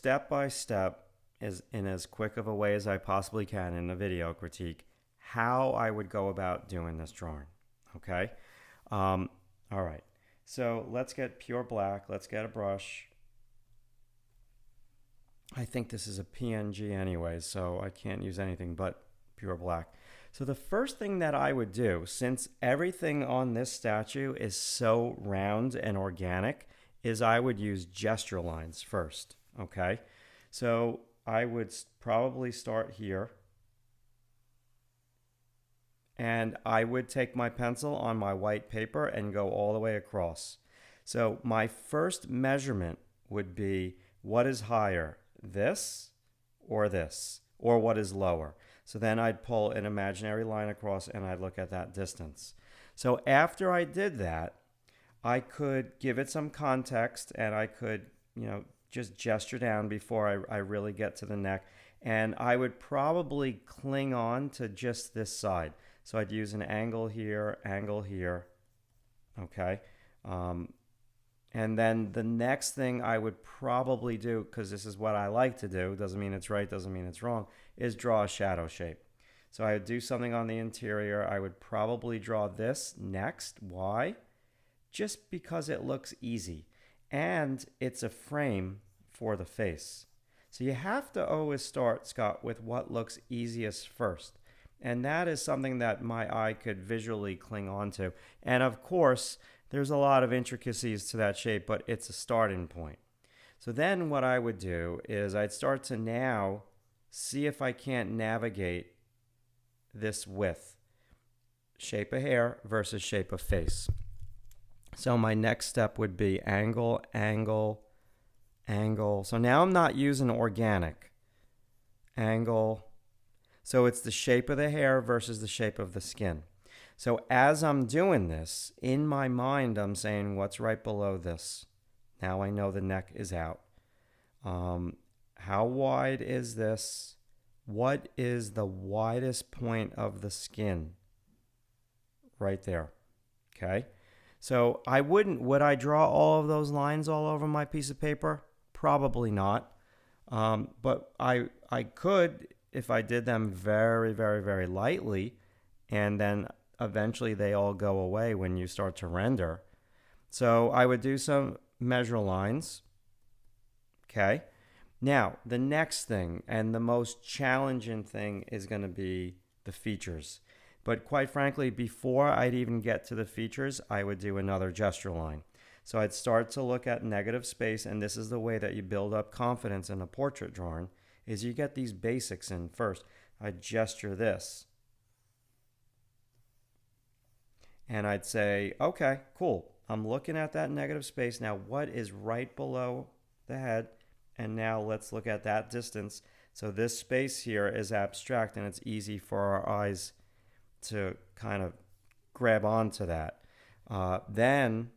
step by step, is in as quick of a way as I possibly can in a video critique, how I would go about doing this drawing. Okay? All right. So let's get pure black. Let's get a brush. I think this is a PNG anyway, so I can't use anything but pure black. So the first thing that I would do, since everything on this statue is so round and organic, is I would use gesture lines first, okay? So I would probably start here, and I would take my pencil on my white paper and go all the way across. So my first measurement would be, what is higher, this, or what is lower? So then I'd pull an imaginary line across and I'd look at that distance. So after I did that, I could give it some context and I could, just gesture down before I really get to the neck. And I would probably cling on to just this side. So I'd use an angle here, okay? And then the next thing I would probably do, because this is what I like to do, doesn't mean it's right, doesn't mean it's wrong, is draw a shadow shape. So I would do something on the interior. I would probably draw this next. Why? Just because it looks easy. And it's a frame for the face. So you have to always start, Scott, with what looks easiest first. And that is something that my eye could visually cling on to. And of course, there's a lot of intricacies to that shape, but it's a starting point. So then what I would do is I'd start to now see if I can't navigate this width. Shape of hair versus shape of face. So my next step would be angle, angle, angle. So now I'm not using organic. Angle. So it's the shape of the hair versus the shape of the skin. So as I'm doing this, in my mind, I'm saying, what's right below this? Now I know the neck is out. How wide is this? What is the widest point of the skin? Right there. Okay. So would I draw all of those lines all over my piece of paper? Probably not. But I could, if I did them very, very, very lightly, and then eventually they all go away when you start to render. So I would do some measure lines. Okay. Now, the next thing and the most challenging thing is going to be the features. But quite frankly, before I'd even get to the features, I would do another gesture line. So I'd start to look at negative space, and this is the way that you build up confidence in a portrait drawing, is you get these basics in first. I'd gesture this. And I'd say, okay, cool. I'm looking at that negative space. Now, what is right below the head? And now let's look at that distance. So this space here is abstract, and it's easy for our eyes to kind of grab onto that. Then,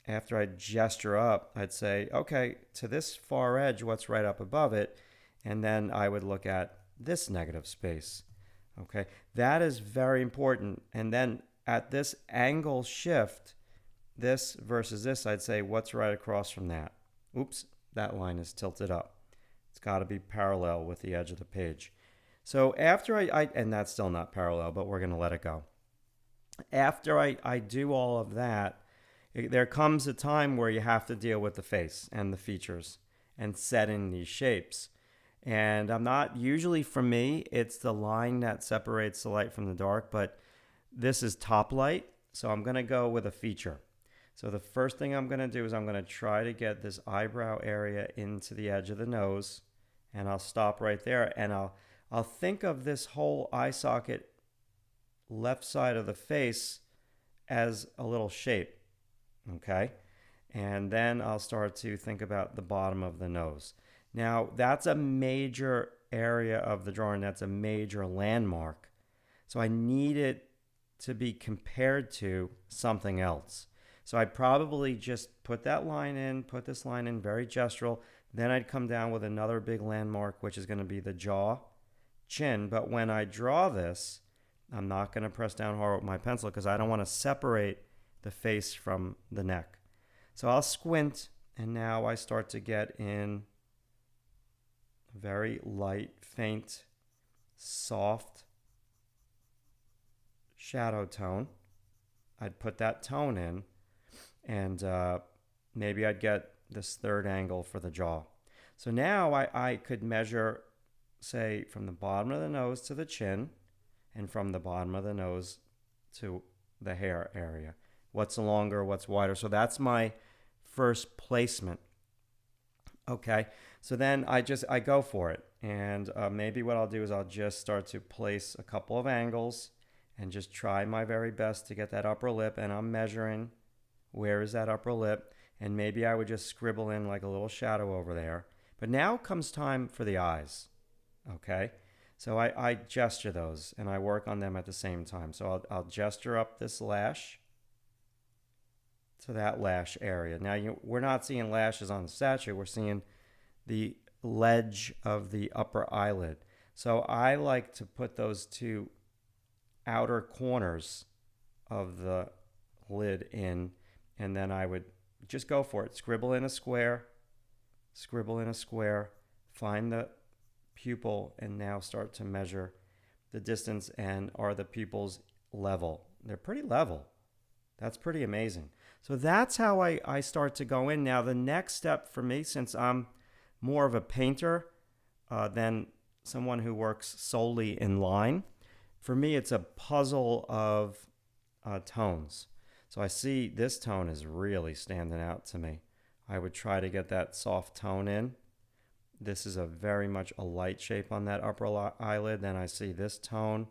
after I gesture up, I'd say, okay, to this far edge, what's right up above it? And then I would look at this negative space. Okay, that is very important. And then at this angle shift, this versus this, I'd say, what's right across from that? Oops, that line is tilted up. It's got to be parallel with the edge of the page. So after and that's still not parallel, but we're going to let it go. After I do all of that, there comes a time where you have to deal with the face and the features and set in these shapes. And I'm not, usually for me, it's the line that separates the light from the dark, but this is top light, so I'm going to go with a feature. So the first thing I'm going to do is I'm going to try to get this eyebrow area into the edge of the nose, and I'll stop right there, and I'll think of this whole eye socket left side of the face as a little shape, okay? And then I'll start to think about the bottom of the nose. Now, that's a major area of the drawing. That's a major landmark. So I need it to be compared to something else. So I'd probably just put that line in, put this line in, very gestural. Then I'd come down with another big landmark, which is going to be the jaw, chin. But when I draw this, I'm not going to press down hard with my pencil because I don't want to separate the face from the neck. So I'll squint, and now I start to get in very light, faint, soft shadow tone. I'd put that tone in, and maybe I'd get this third angle for the jaw. So now I could measure, say, from the bottom of the nose to the chin, and from the bottom of the nose to the hair area. What's longer, what's wider. So that's my first placement. Okay, so then I go for it. And maybe what I'll do is I'll just start to place a couple of angles and just try my very best to get that upper lip. And I'm measuring where is that upper lip. And maybe I would just scribble in like a little shadow over there. But now comes time for the eyes. Okay, so I gesture those and I work on them at the same time. So I'll gesture up this lash to that lash area. Now we're not seeing lashes on the statue. We're seeing the ledge of the upper eyelid. So I like to put those two outer corners of the lid in, and then I would just go for it. Scribble in a square, find the pupil, and now start to measure the distance. And are the pupils level? They're pretty level. That's pretty amazing. So that's how I start to go in. Now the next step for me, since I'm more of a painter than someone who works solely in line, for me it's a puzzle of tones. So I see this tone is really standing out to me. I would try to get that soft tone in. This is a very much a light shape on that upper eyelid. Then I see this tone.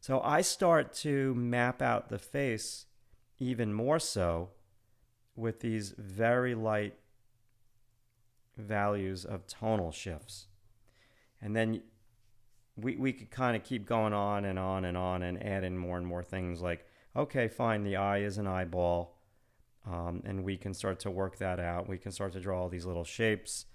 So I start to map out the face even more so with these very light values of tonal shifts. And then we could kind of keep going on and on and on and add in more and more things like, okay, fine, the eye is an eyeball. And we can start to work that out. We can start to draw all these little shapes.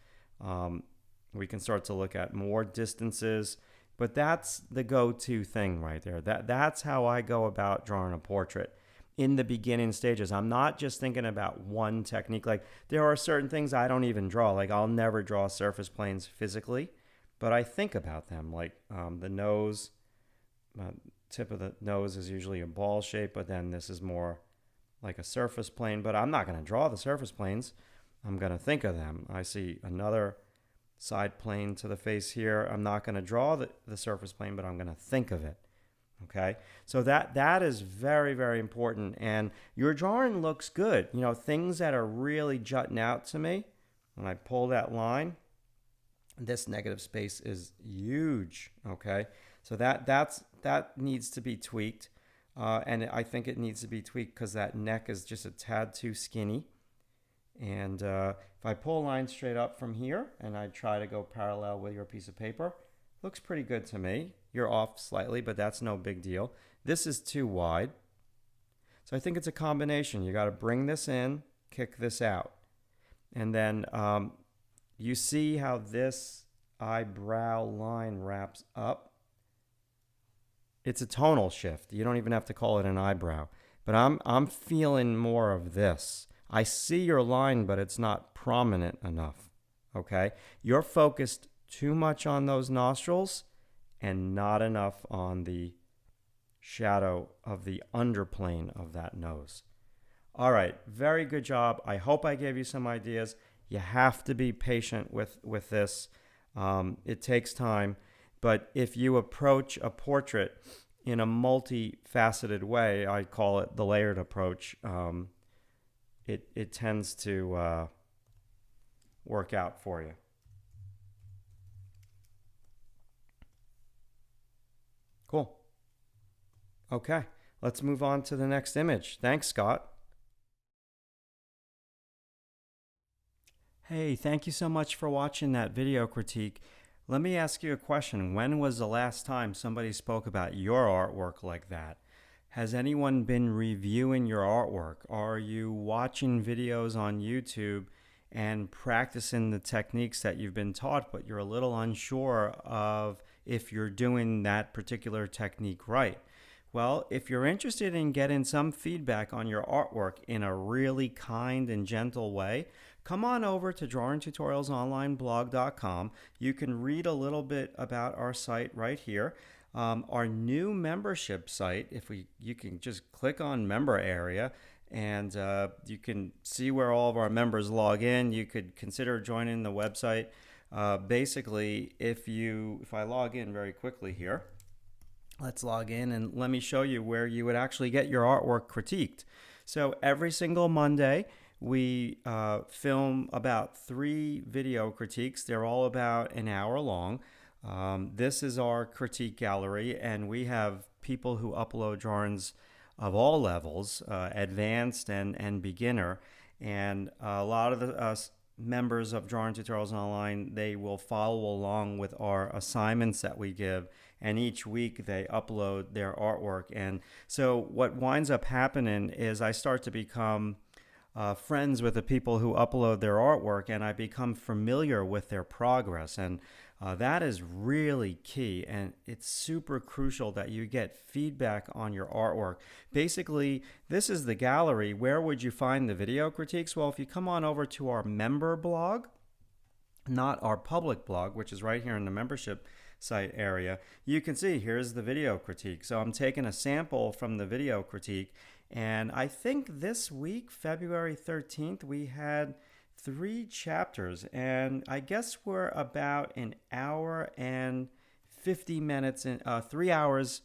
We can start to look at more distances. But that's the go-to thing right there. That's how I go about drawing a portrait in the beginning stages. I'm not just thinking about one technique. Like there are certain things I don't even draw. Like I'll never draw surface planes physically, but I think about them. Like the nose, tip of the nose is usually a ball shape, but then this is more like a surface plane. But I'm not going to draw the surface planes. I'm going to think of them. I see another side plane to the face here. I'm not going to draw the surface plane, but I'm going to think of it. Okay, so that is very, very important. And your drawing looks good. You know, things that are really jutting out to me, when I pull that line, this negative space is huge. Okay, so that needs to be tweaked. And I think it needs to be tweaked because that neck is just a tad too skinny. And if I pull a line straight up from here and I try to go parallel with your piece of paper, looks pretty good to me. You're off slightly, but that's no big deal. This is too wide. So I think it's a combination. You got to bring this in, kick this out. And then you see how this eyebrow line wraps up. It's a tonal shift. You don't even have to call it an eyebrow. But I'm feeling more of this. I see your line, but it's not prominent enough. Okay? You're focused too much on those nostrils and not enough on the shadow of the underplane of that nose. All right, very good job. I hope I gave you some ideas. You have to be patient with this. It takes time, but if you approach a portrait in a multi-faceted way, I call it the layered approach, it tends to work out for you. Cool. Okay, let's move on to the next image. Thanks, Scott. Hey, thank you so much for watching that video critique. Let me ask you a question. When was the last time somebody spoke about your artwork like that? Has anyone been reviewing your artwork? Are you watching videos on YouTube and practicing the techniques that you've been taught, but you're a little unsure of if you're doing that particular technique right? Well, if you're interested in getting some feedback on your artwork in a really kind and gentle way, come on over to drawingtutorialsonlineblog.com. You can read a little bit about our site right here. Our new membership site, you can just click on member area, and you can see where all of our members log in. You could consider joining the website. Basically, if I log in very quickly here, let's log in and let me show you where you would actually get your artwork critiqued. So every single Monday, we film about 3 video critiques. They're all about an hour long. This is our critique gallery, and we have people who upload drawings of all levels, advanced and beginner. And a lot of the members of Drawing Tutorials Online, they will follow along with our assignments that we give, and each week they upload their artwork. And so what winds up happening is I start to become friends with the people who upload their artwork, and I become familiar with their progress. And that is really key, and it's super crucial that you get feedback on your artwork. Basically, this is the gallery. Where would you find the video critiques? Well, if you come on over to our member blog, not our public blog, which is right here in the membership site area, you can see here's the video critique. So I'm taking a sample from the video critique, and I think this week, February 13th, we had 3 chapters, and I guess we're about an hour and 50 minutes in 3 hours,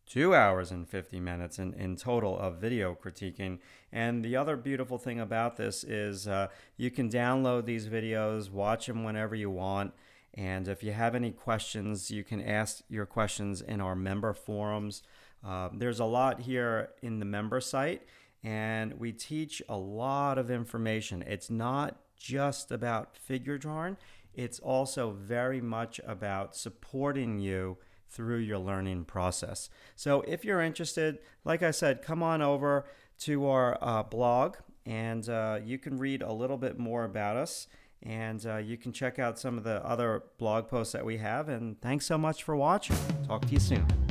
2 hours and 50 minutes in total of video critiquing. And the other beautiful thing about this is you can download these videos, watch them whenever you want, and if you have any questions, you can ask your questions in our member forums. There's a lot here in the member site, and we teach a lot of information. It's not just about figure drawing. It's also very much about supporting you through your learning process. So if you're interested, like I said, come on over to our blog, and you can read a little bit more about us, and you can check out some of the other blog posts that we have. And thanks so much for watching. Talk to you soon.